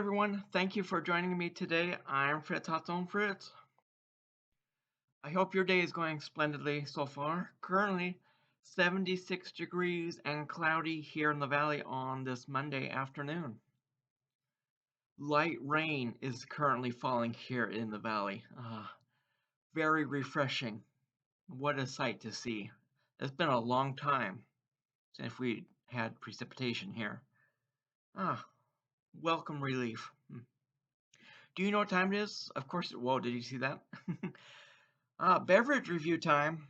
everyone. Thank you for joining me today. I'm Fritz, Hot Zone Fritz. I hope your day is going splendidly so far. Currently, 76 degrees and cloudy here in the valley on this Monday afternoon. Light rain is currently falling here in the valley. Very refreshing. What a sight to see. It's been a long time since we had precipitation here. Ah, welcome relief. Do you know what time it is? Of course, whoa, did you see that? Beverage review time.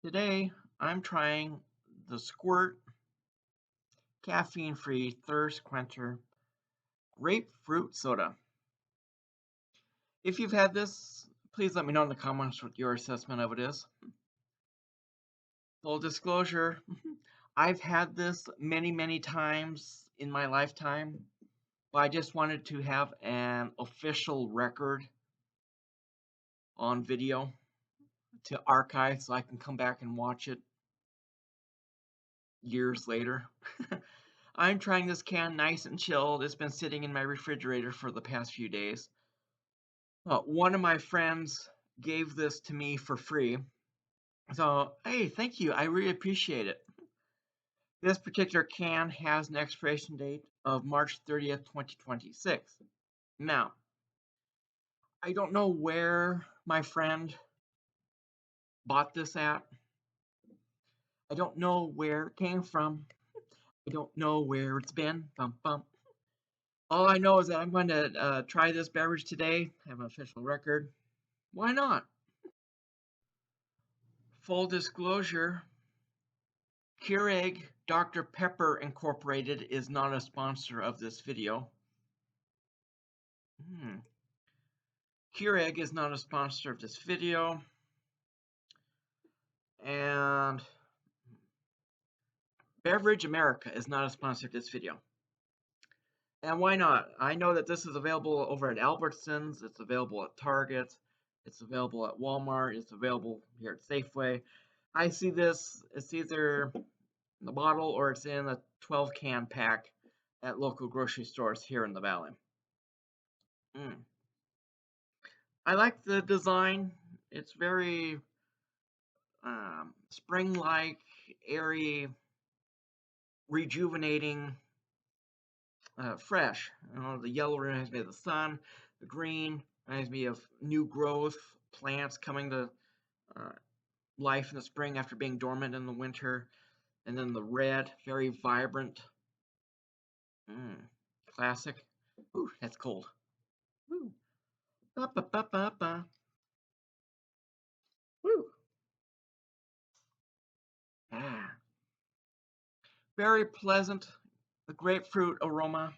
Today, I'm trying the Squirt caffeine-free thirst quencher grapefruit soda. If you've had this, please let me know in the comments what your assessment of it is. Full disclosure, I've had this many times in my lifetime, but I just wanted to have an official record on video to archive so I can come back and watch it years later. I'm trying this can nice and chilled. It's been sitting in my refrigerator for the past few days. One of my friends gave this to me for free. So, hey, thank you. I really appreciate it. This particular can has an expiration date of March 30th, 2026. Now, I don't know where my friend bought this at. I don't know where it came from. I don't know where it's been. Bum, bum. All I know is that I'm going to try this beverage today, have an official record. Why not? Full disclosure, Keurig Dr. Pepper Incorporated is not a sponsor of this video. Keurig is not a sponsor of this video. And Beverage America is not a sponsor of this video. And why not? I know that this is available over at Albertsons, it's available at Target, it's available at Walmart, it's available here at Safeway. I see this, it's either in the bottle or it's in a 12 can pack at local grocery stores here in the valley. I like the design. It's very spring-like, airy, rejuvenating, fresh. You know, the yellow reminds me of the sun. The green reminds me of new growth, plants coming to life in the spring after being dormant in the winter. And then the red, very vibrant. Classic. Ooh, that's cold. Ooh. Ba, ba, ba, ba, ba. Woo. Very pleasant, the grapefruit aroma.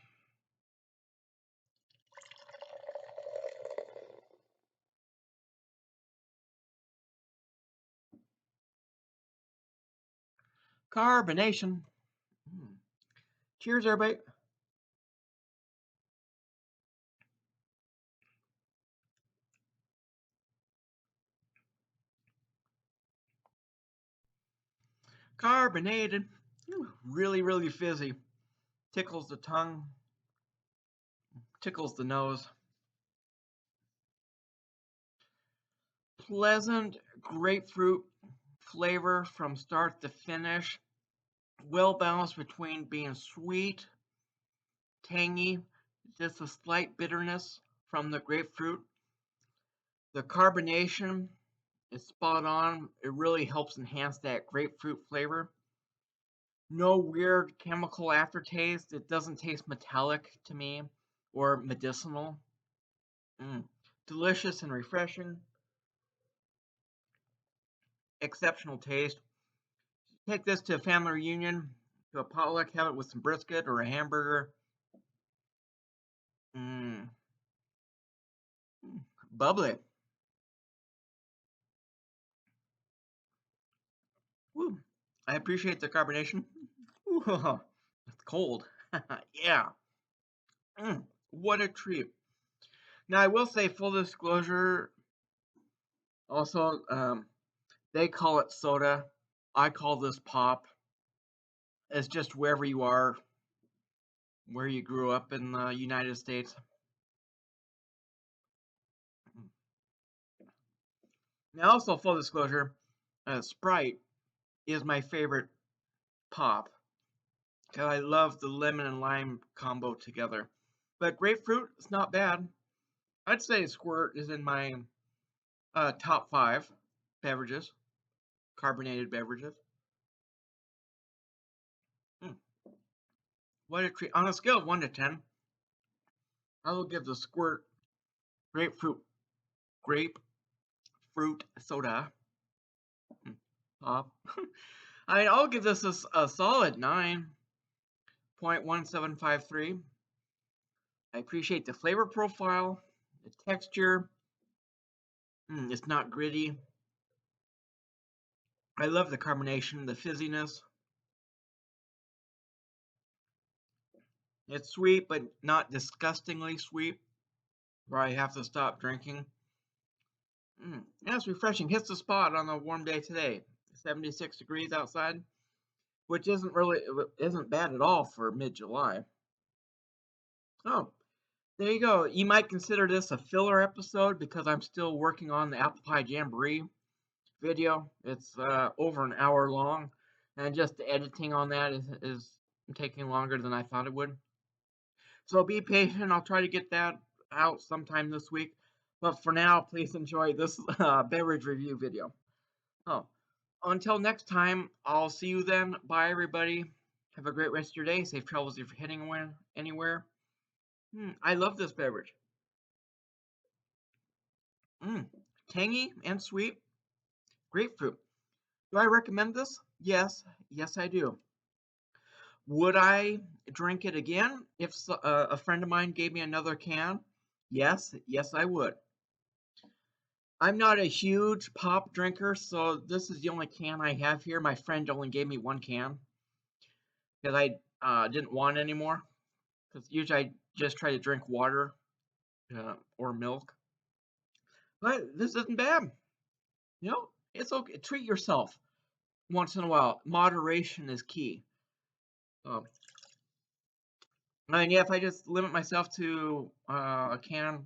Carbonation. Cheers, everybody. Carbonated. Really fizzy. Tickles the tongue. Tickles the nose. Pleasant grapefruit flavor from start to finish. Well balanced between being sweet, tangy, just a slight bitterness from the grapefruit. The carbonation is spot on. It really helps enhance that grapefruit flavor. No weird chemical aftertaste. It doesn't taste metallic to me or medicinal. Delicious and refreshing. Exceptional taste. Take this to a family reunion, to a potluck, have it with some brisket or a hamburger. Bubbly. Woo. I appreciate the carbonation. Ooh, it's cold. Yeah. What a treat. Now, I will say, full disclosure, also, they call it soda. I call this pop. It's just wherever you are, where you grew up in the United States. Now, also, full disclosure, Sprite is my favorite pop because I love the lemon and lime combo together. But grapefruit is not bad. I'd say Squirt is in my top 5 beverages, carbonated beverages. Mm, what a treat. On a scale of 1 to 10, I will give the Squirt grapefruit grapefruit soda pop. I'll give this a solid 9.1753. I appreciate the flavor profile, the texture. It's not gritty. I love the carbonation, the fizziness. It's sweet, but not disgustingly sweet, where I have to stop drinking. Yeah, it's refreshing. Hits the spot on a warm day today. 76 degrees outside, which isn't bad at all for mid-July. Oh, there you go. You might consider this a filler episode because I'm still working on the apple pie jamboree video. It's over an hour long, and just the editing on that is taking longer than I thought it would. So be patient. I'll try to get that out sometime this week. But for now, please enjoy this beverage review video. Oh, until next time, I'll see you then. Bye, everybody. Have a great rest of your day. Safe travels if you're heading anywhere. I love this beverage. Mm, tangy and sweet. Grapefruit. Do I recommend this? Yes. Yes, I do. Would I drink it again if a friend of mine gave me another can? Yes. Yes, I would. I'm not a huge pop drinker, so this is the only can I have here. My friend only gave me 1 can because I didn't want any more. Because usually I just try to drink water or milk. But this isn't bad. It's okay. Treat yourself once in a while. Moderation is key. Um, and yeah, if I just limit myself to you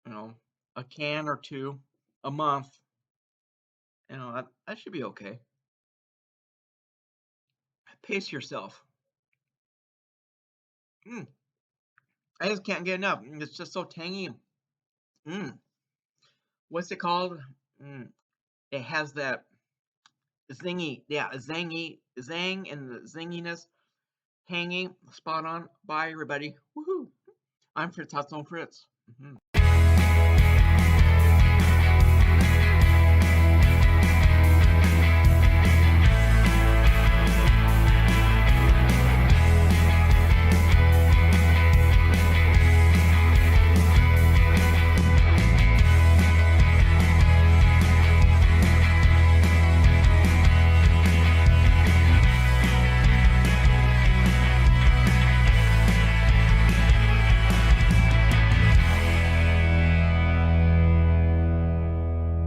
know, a can or two a month, that should be okay. Pace yourself. Mm, I just can't get enough. It's just so tangy. Mm, what's it called? Mm, it has that zingy, yeah, zang, and the zinginess. Hanging spot on. Bye, everybody. Woohoo! I'm Fritz. Fritz.